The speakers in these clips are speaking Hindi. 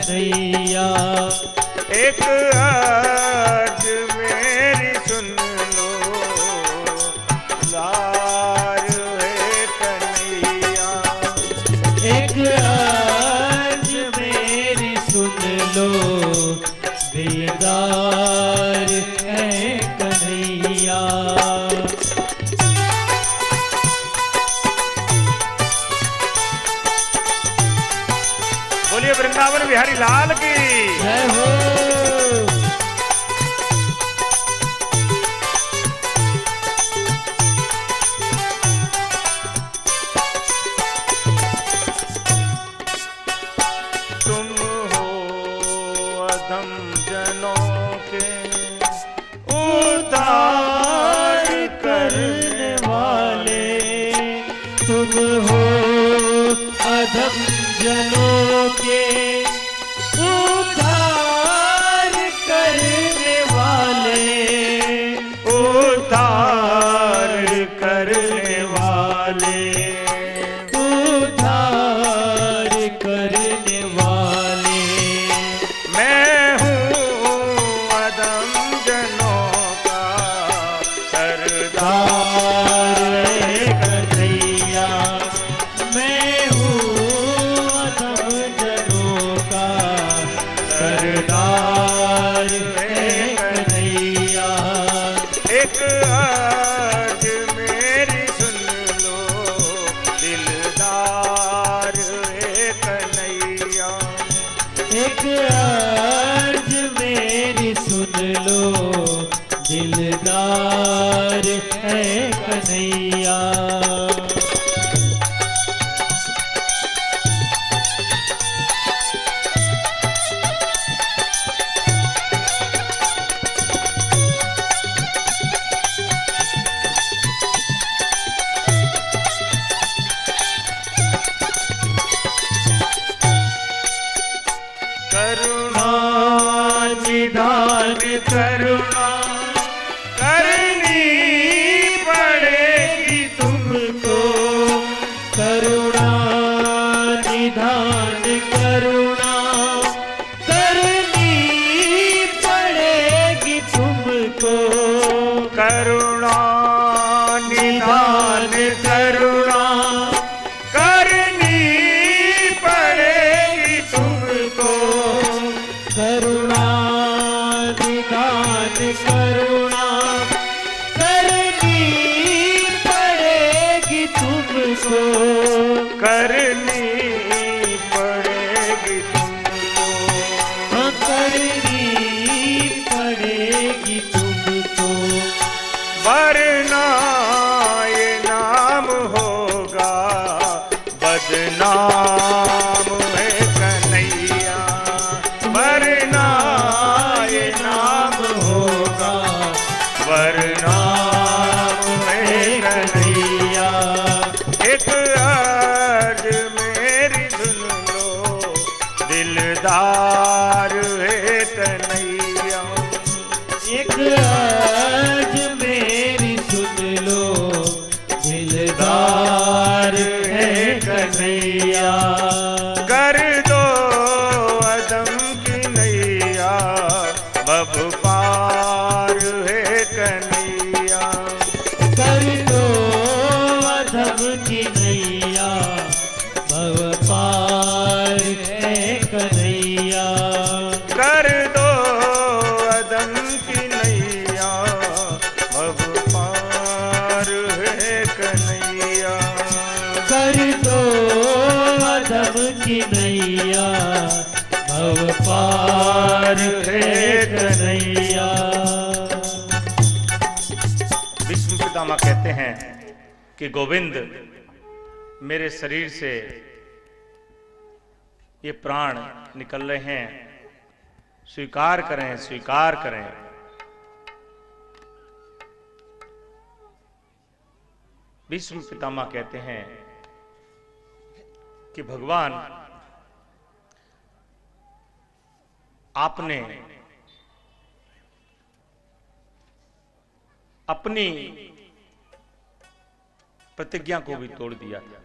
कन्हैया। एक अर्ज मेरी सुन लो लार है कन्हैया। एक अर्ज मेरी सुन लो दिलदार है कन्हैया। बोलिए वृंदावन बिहारी लाल की जय हो। तुम हो अधम जनों के उद्धार करने वाले, तुम हो अधम जनों के उद्धार करने वाले, उद्धार करने वाले। उद्धार करने वाले। मैं हूँ अधम जनों का सरदार कन्हैया। मैं हूँ अधम जनों का सरदार है कन्हैया। एक अर्ज मेरी सुन लो दिलदार है कन्हैया। एक अर्ज मेरी सुन लो दिलदार है कन्हैया। करुणा निधान करुणा करनी पड़ेगी तुमको। करुणा निधान करुणा करनी पड़ेगी तुमको। करुणा निधान करुणा करनी पड़ेगी तुमको। करुणा निधान करुणा करनी पड़ेगी तुमको। करनी पड़ेगी तुमको। हाँ, करनी पड़ेगी तुमको। वरना ये नाम होगा बदनाम है कन्हैया। वरना ये नाम होगा बदनाम है कन्हैया। एक अर्ज मेरी सुन लो दिलदार है कन्हैया। एक अर्ज मेरी सुन लो दिलदार है कन्हैया। कर दो अदम की नैया बब पार है कन्हैया। कर दो अधम की नैया भव पार है कन्हैया। कर दो अदम की नैया बब पार है कन्हैया। कर दो अधम की नैया भव पार है कन्हैया। विष्णु पितामह कहते हैं कि गोविंद मेरे शरीर से ये प्राण निकल रहे हैं, स्वीकार करें स्वीकार करें। विष्णु पितामह कहते हैं कि भगवान आपने अपनी प्रतिज्ञा को भी तोड़ दिया था।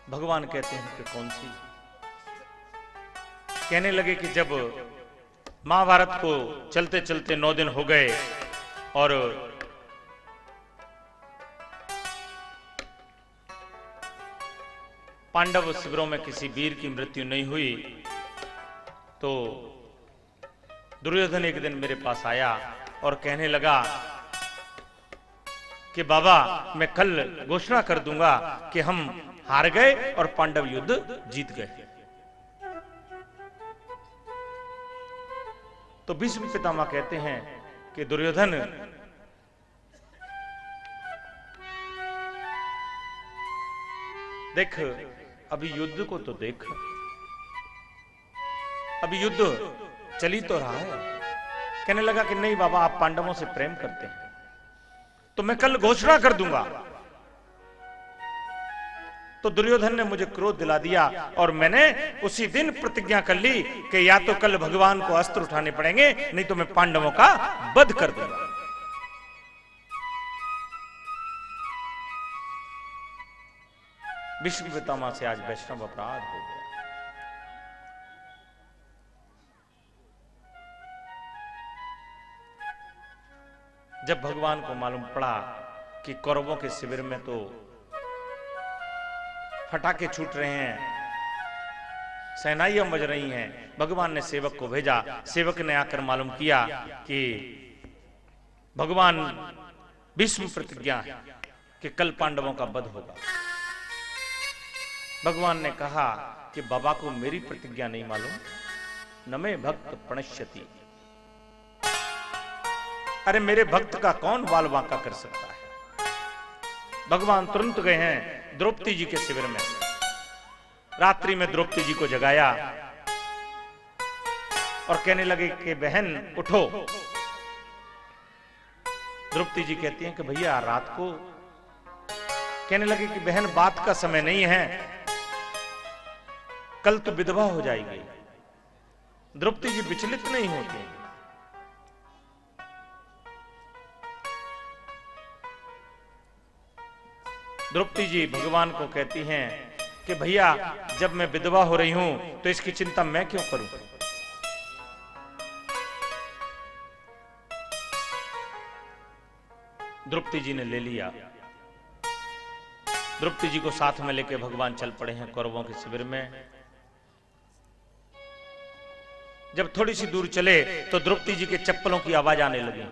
भगवान कहते हैं कि कौन सी? कहने लगे कि जब महाभारत को चलते चलते 9 दिन हो गए और पांडव शिविरों में किसी वीर की मृत्यु नहीं हुई, तो दुर्योधन एक दिन मेरे पास आया और कहने लगा कि बाबा, मैं कल घोषणा कर दूंगा कि हम हार गए और पांडव युद्ध जीत गए। तो भीष्म पितामह कहते हैं कि दुर्योधन, देख अभी युद्ध को तो देख, अभी युद्ध चली तो रहा है। कहने लगा कि नहीं बाबा, आप पांडवों से प्रेम करते हैं तो मैं कल घोषणा कर दूंगा। तो दुर्योधन ने मुझे क्रोध दिला दिया और मैंने उसी दिन प्रतिज्ञा कर ली कि या तो कल भगवान को अस्त्र उठाने पड़ेंगे, नहीं तो मैं पांडवों का वध कर दूंगा। भीष्म पितामह से आज वैष्णव अपराध हो गया। जब भगवान को मालूम पड़ा कि कौरवों के शिविर में तो फटाके छूट रहे हैं, सेनाइयां बज रही हैं, भगवान ने सेवक को भेजा। सेवक ने आकर मालूम किया कि भगवान भीष्म प्रतिज्ञा है कि कल पांडवों का वध होगा। भगवान ने कहा कि बाबा को मेरी प्रतिज्ञा नहीं मालूम, न में भक्त प्रणश्यति। अरे मेरे भक्त का कौन बाल बांका कर सकता है। भगवान तुरंत गए हैं द्रौपदी जी के शिविर में। रात्रि में द्रौपदी जी को जगाया और कहने लगे कि बहन उठो। द्रौपदी जी कहती हैं कि भैया रात को। कहने लगे कि बहन बात का समय नहीं है, कल तो विधवा हो जाएगी। द्रौपदी जी विचलित नहीं होती। द्रौपदी जी भगवान को कहती हैं कि भैया जब मैं विधवा हो रही हूं तो इसकी चिंता मैं क्यों करूं। द्रौपदी जी ने ले लिया। द्रौपदी जी को साथ में लेकर भगवान चल पड़े हैं कौरवों के शिविर में। जब थोड़ी सी दूर चले तो द्रौपदी जी के चप्पलों की आवाज आने लगी।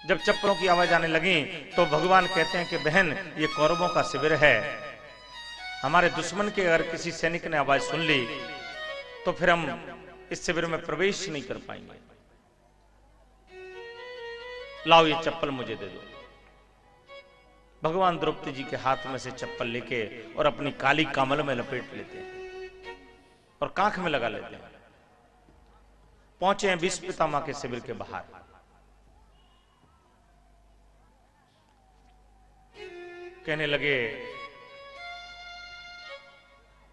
जब चप्पलों की आवाज आने लगी तो भगवान कहते हैं कि बहन ये कौरवों का शिविर है, हमारे दुश्मन के अगर किसी सैनिक ने आवाज सुन ली तो फिर हम इस शिविर में प्रवेश नहीं कर पाएंगे। लाओ ये चप्पल मुझे दे दो। भगवान द्रौपदी जी के हाथ में से चप्पल लेके और अपनी काली कमल में लपेट लेते हैं और कांख में लगा लेते हैं। पहुंचे हैं भीष्म पितामह के शिविर के बाहर। कहने लगे,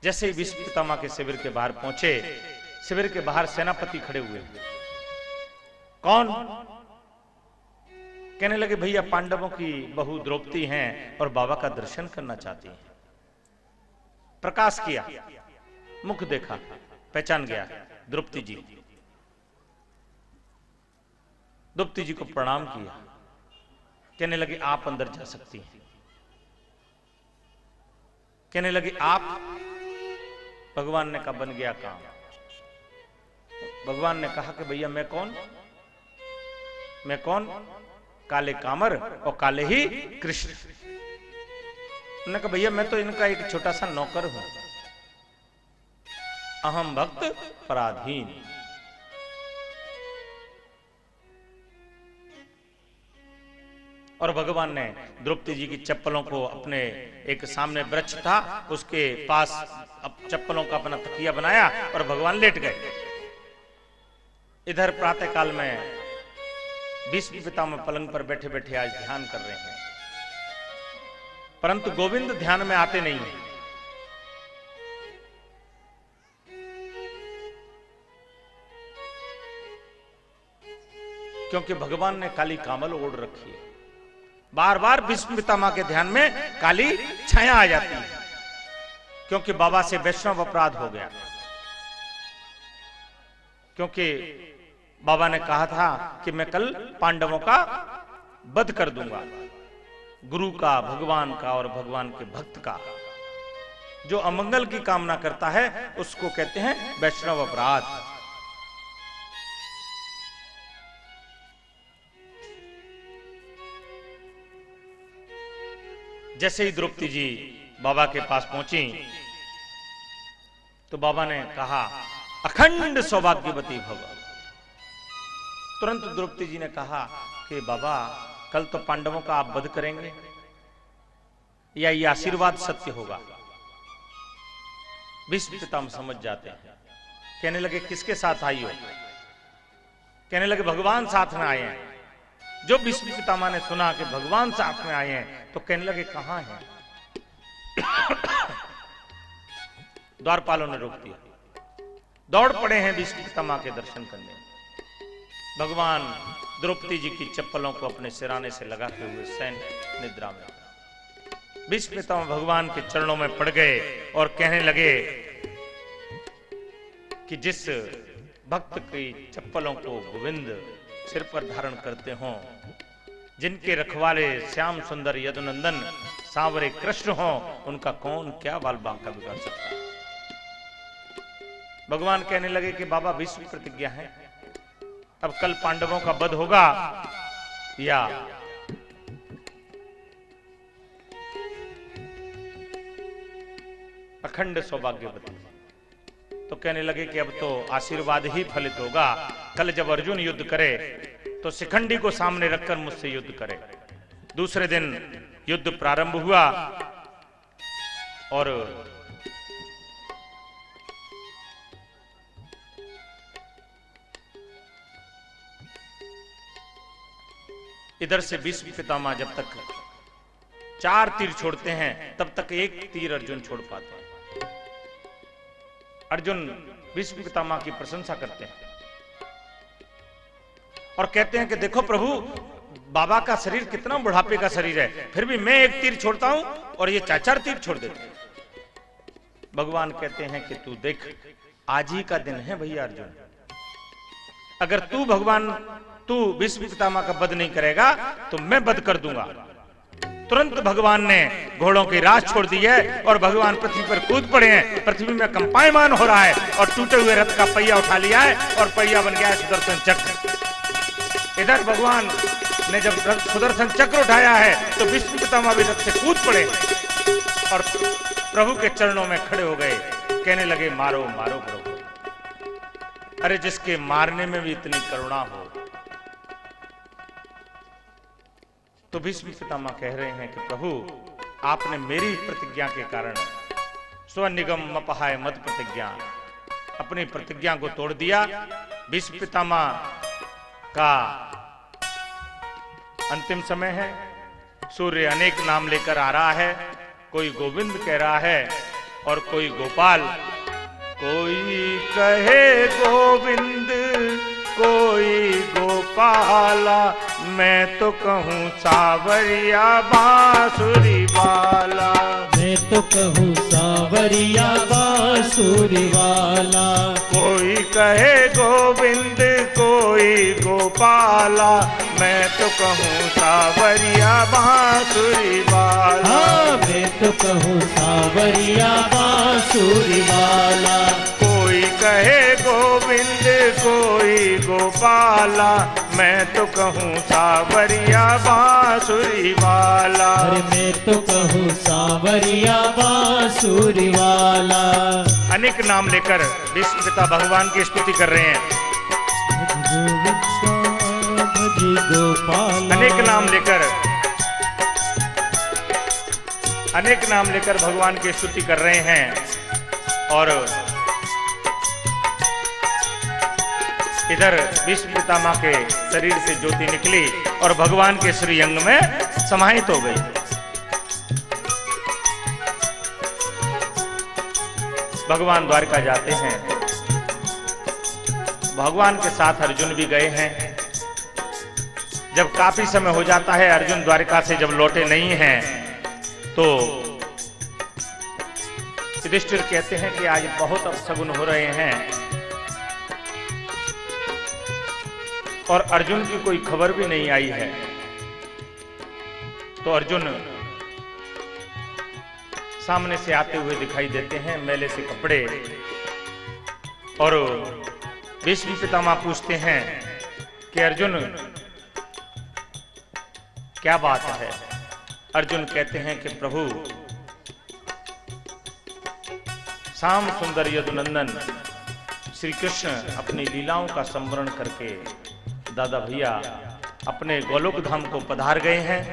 जैसे ही भीष्म पितामह के शिविर के बाहर पहुंचे, शिविर के बाहर सेनापति खड़े हुए। कौन? कहने लगे भैया पांडवों की बहू द्रौपदी हैं और बाबा का दर्शन करना चाहती हैं। प्रकाश किया, मुख देखा, पहचान गया द्रौपदी जी। द्रौपदी जी को प्रणाम किया। कहने लगे आप अंदर जा सकती हैं। कहने लगे आप? भगवान ने कहा बन गया काम। भगवान ने कहा कि भैया मैं कौन? मैं कौन? काले कामर और काले ही कृष्ण। उन्होंने कहा भैया मैं तो इनका एक छोटा सा नौकर हूं। अहम भक्त पराधीन। और भगवान ने द्रौपदी जी की चप्पलों को अपने एक सामने वृक्ष था उसके पास चप्पलों का अपना तकिया बनाया और भगवान लेट गए। इधर प्रातः काल में भीष्म पितामह पलंग पर बैठे बैठे आज ध्यान कर रहे हैं, परंतु गोविंद ध्यान में आते नहीं हैं। क्योंकि भगवान ने काली कामल ओढ़ रखी है। बार बार भीष्म पितामह के ध्यान में काली छाया आ जाती है, क्योंकि बाबा से वैष्णव अपराध हो गया। क्योंकि बाबा ने कहा था कि मैं कल पांडवों का वध कर दूंगा, गुरु का, भगवान का और भगवान के भक्त का। जो अमंगल की कामना करता है उसको कहते हैं वैष्णव अपराध। जैसे ही द्रौपदी जी बाबा के पास पहुंची तो बाबा ने कहा अखंड सौभाग्यवती भव। तुरंत द्रौपदी जी ने कहा कि बाबा कल तो पांडवों का आप वध करेंगे या ये आशीर्वाद सत्य होगा? भीष्म पितामह समझ जाते हैं, कहने लगे किसके साथ आई हो? कहने लगे भगवान साथ में आए हैं। जो भीष्म पितामह ने सुना कि भगवान साथ में आए हैं तो कहने लगे कहां हैं? द्वारपालों ने रोक दिया, दौड़ पड़े हैं भीष्म पितामह के दर्शन करने। भगवान द्रौपदी जी की चप्पलों को अपने सिराने से लगाते हुए सैन निद्रा में। भीष्म पितामह भगवान के चरणों में पड़ गए और कहने लगे कि जिस भक्त की चप्पलों को गोविंद सिर पर धारण करते हों, जिनके रखवाले श्याम सुंदर यदुनंदन सांवरे कृष्ण हों, उनका कौन क्या बाल बांका बिगाड़ सकता है? भगवान कहने लगे कि बाबा भीष्म प्रतिज्ञा है, अब कल पांडवों का वध होगा या अखंड सौभाग्यवती। तो कहने लगे कि अब तो आशीर्वाद ही फलित होगा। कल जब अर्जुन युद्ध करे तो शिखंडी को सामने रखकर मुझसे युद्ध करे। दूसरे दिन युद्ध प्रारंभ हुआ और इधर से भीष्म पितामह जब तक 4 तीर छोड़ते हैं तब तक 1 तीर अर्जुन छोड़ पाते हैं। अर्जुन भीष्म पितामह की प्रशंसा करते हैं और कहते हैं कि देखो प्रभु, बाबा का शरीर कितना बुढ़ापे का शरीर है, फिर भी मैं 1 तीर छोड़ता हूं और ये 4 तीर छोड़ देते हैं। भगवान कहते हैं कि तू देख, आज ही का दिन है भैया अर्जुन, अगर तू भीष्म पितामह का वध नहीं करेगा तो मैं वध कर दूंगा। तुरंत भगवान ने घोड़ों की राह छोड़ दी है और भगवान पृथ्वी पर कूद पड़े हैं। पृथ्वी में कंपायमान हो रहा है और टूटे हुए रथ का पहिया उठा लिया है और पहिया बन गया है सुदर्शन चक्र। इधर भगवान ने जब सुदर्शन चक्र उठाया है तो भीष्म पितामह भी रथ से कूद पड़े और प्रभु के चरणों में खड़े हो गए, कहने लगे मारो मारो प्रभु। अरे जिसके मारने में भी इतनी करुणा हो। तो भीष्म पितामह कह रहे हैं कि प्रभु, आपने मेरी प्रतिज्ञा के कारण स्वनिगम अपहाय मत प्रतिज्ञा, अपनी प्रतिज्ञा को तोड़ दिया। भीष्म पितामह का अंतिम समय है, सूर्य अनेक नाम लेकर आ रहा है, कोई गोविंद कह रहा है और कोई गोपाल। कोई कहे गोविंद कोई गोपाला, मैं तो कहूँ सावरिया बांसुरी वाला। मैं तो कहूँ सावरिया बांसुरी वाला। कोई कहे गोविंद कोई गोपाला, मैं तो कहूँ सावरिया बांसुरी वाला। हाँ, मैं तो कहूँ सावरिया बांसुरी वाला। कोई कहे गोविंद कोई गोपाला, मैं तो कहूँ सावरिया बांसुरी वाला। अरे मैं तो कहूँ सावरिया बांसुरी वाला। अनेक नाम लेकर भीष्म पिता भगवान की स्तुति कर रहे हैं। अनेक नाम लेकर भगवान की स्तुति कर रहे हैं और इधर भीष्म पितामह के शरीर से ज्योति निकली और भगवान के श्रीअंग में समाहित हो गई। भगवान द्वारका जाते हैं, भगवान के साथ अर्जुन भी गए हैं। जब काफी समय हो जाता है, अर्जुन द्वारिका से जब लौटे नहीं हैं, तो युधिष्ठिर कहते हैं कि आज बहुत अपशगुन हो रहे हैं और अर्जुन की कोई खबर भी नहीं आई है। तो अर्जुन सामने से आते हुए दिखाई देते हैं, मैले से कपड़े, और भीष्म पितामह पूछते हैं कि अर्जुन क्या बात है। अर्जुन कहते हैं कि प्रभु, श्याम सुंदर यदुनंदन श्री कृष्ण अपनी लीलाओं का स्मरण करके दादा भैया अपने गोलोक धाम को पधार गए हैं,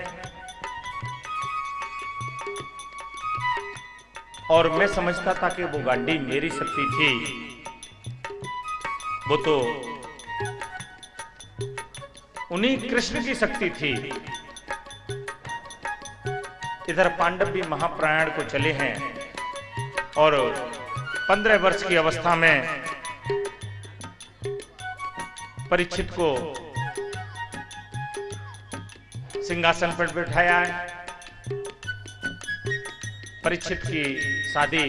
और मैं समझता था कि वो गाड़ी मेरी शक्ति थी, वो तो उन्हीं कृष्ण की शक्ति थी। इधर पांडव भी महाप्रयाण को चले हैं और 15 वर्ष की अवस्था में परीक्षित को सिंहासन पर बिठाया है। परीक्षित की शादी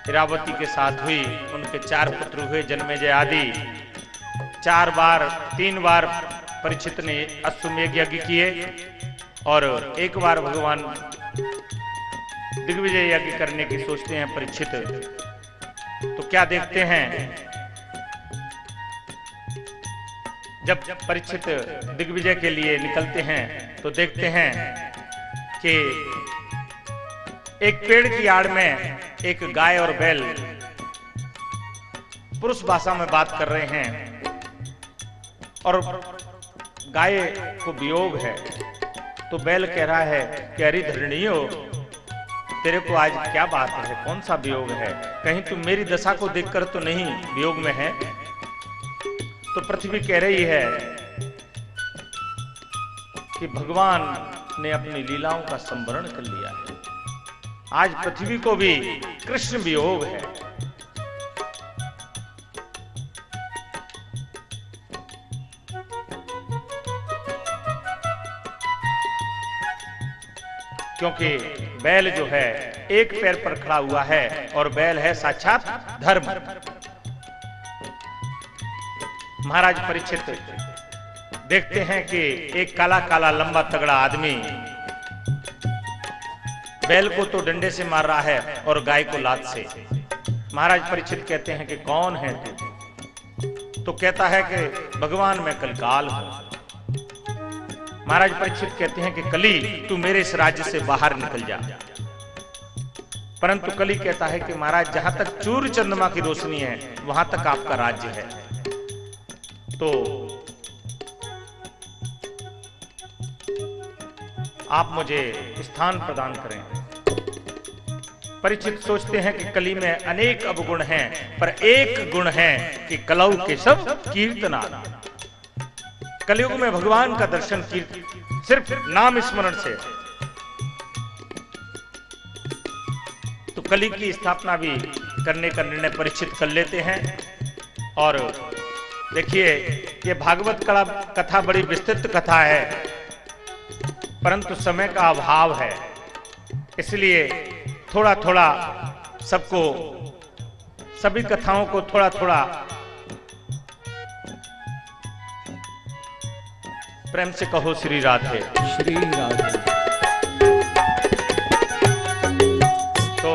इरावती के साथ हुई, उनके 4 पुत्र हुए, जन्मेजय आदि। 3 बार परीक्षित ने अश्वमेध यज्ञ किए और एक बार भगवान दिग्विजय यज्ञ करने की सोचते हैं परीक्षित। तो क्या देखते हैं, जब परीक्षित दिग्विजय के लिए निकलते हैं तो देखते हैं कि एक पेड़ की आड़ में एक गाय और बैल पुरुष भाषा में बात कर रहे हैं, और गाय को वियोग है। तो बैल कह रहा है कि अरे धरणियो, तेरे को आज क्या बात है, कौन सा वियोग है, कहीं तुम मेरी दशा को देखकर तो नहीं वियोग में है। तो पृथ्वी कह रही है कि भगवान ने अपनी लीलाओं का संवरण कर लिया है, आज पृथ्वी को भी कृष्ण वियोग है। क्योंकि बैल जो है एक पैर पर खड़ा हुआ है और बैल है साक्षात धर्म। महाराज परीक्षित देखते हैं कि एक काला काला लंबा तगड़ा आदमी बैल को तो डंडे से मार रहा है और गाय को लात से। महाराज परीक्षित कहते हैं कि कौन है तू? तो कहता है कि भगवान मैं कलकाल हूं। महाराज परीक्षित कहते हैं कि कली, तू मेरे इस राज्य से बाहर निकल जा। परंतु कली कहता है कि महाराज जहां तक सूर्य चंद्रमा की रोशनी है वहां तक आपका राज्य है, तो आप मुझे स्थान प्रदान करें। परीक्षित सोचते हैं कि कली में अनेक अवगुण हैं, पर एक गुण है कि कलौ के सब कीर्तना। कलयुग में भगवान का दर्शन सिर्फ नाम स्मरण से। तो कली की स्थापना भी करने का निर्णय परीक्षित कर लेते हैं। और देखिए, ये भागवत कथा बड़ी विस्तृत कथा है, परंतु समय का अभाव है, इसलिए थोड़ा थोड़ा सबको, सभी कथाओं को थोड़ा थोड़ा प्रेम से कहो श्री राधे। श्री राधे। तो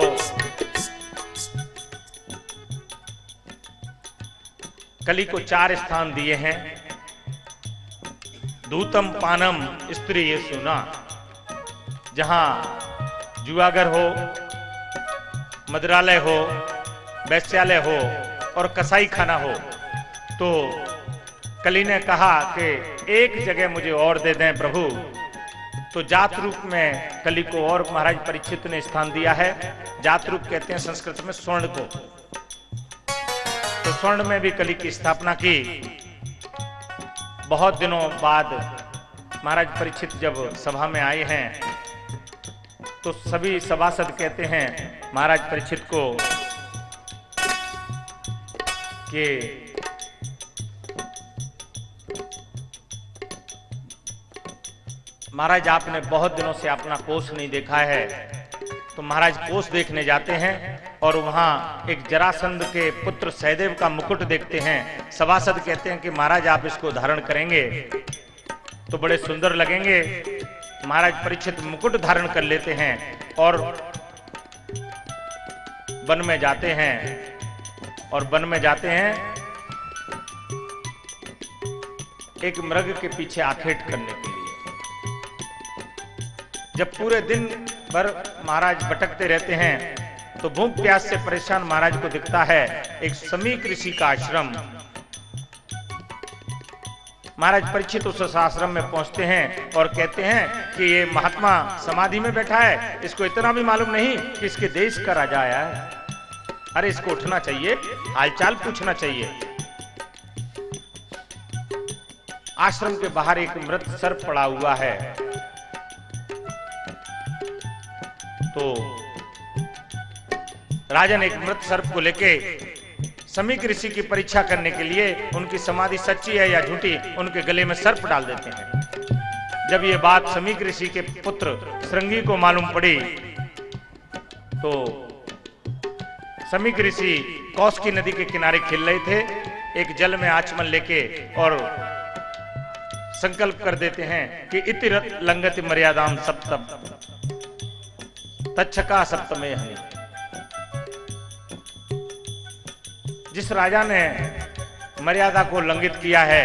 कली को 4 स्थान दिए हैं। दूतम पानम स्त्री ये सुना, जहां जुआगर हो, मदिरालय हो, वैश्यालय हो और कसाई खाना हो। तो कली ने कहा कि एक जगह मुझे और दे दें प्रभु। तो जात रूप में कली को और महाराज परीक्षित ने स्थान दिया है। जात रूप कहते हैं संस्कृत में स्वर्ण को। तो स्वर्ण में भी कली की स्थापना की। बहुत दिनों बाद महाराज परीक्षित जब सभा में आए हैं तो सभी सभासद कहते हैं महाराज परीक्षित को कि महाराज आपने बहुत दिनों से अपना कोष नहीं देखा है। तो महाराज कोष देखने जाते हैं और वहां एक जरासंध के पुत्र सहदेव का मुकुट देखते हैं। सभासद कहते हैं कि महाराज आप इसको धारण करेंगे तो बड़े सुंदर लगेंगे। महाराज परीक्षित मुकुट धारण कर लेते हैं और वन में जाते हैं। और वन में जाते हैं एक मृग के पीछे आखेट करने के लिए। जब पूरे दिन भर महाराज भटकते रहते हैं तो भूख प्यास से परेशान महाराज को दिखता है एक समीक ऋषि का आश्रम। महाराज परीक्षित उस आश्रम में पहुंचते हैं और कहते हैं कि ये महात्मा समाधि में बैठा है, इसको इतना भी मालूम नहीं कि इसके देश का राजा आया है। अरे इसको उठना चाहिए, हालचाल पूछना चाहिए। आश्रम के बाहर एक मृत सर्प पड़ा हुआ है। तो राजन एक मृत सर्प को लेके समीक ऋषि की परीक्षा करने के लिए उनकी समाधि सच्ची है या झूठी उनके गले में सर्प डाल देते हैं। जब ये बात समीक ऋषि के पुत्र श्रृंगी को मालूम पड़ी तो समीक ऋषि कौशिकी नदी के किनारे खेल रहे थे। एक जल में आचमन लेके और संकल्प कर देते हैं कि इति लंगति मर्यादाम सप्तम तच्छका सप्तमे हनि। जिस राजा ने मर्यादा को लंघित किया है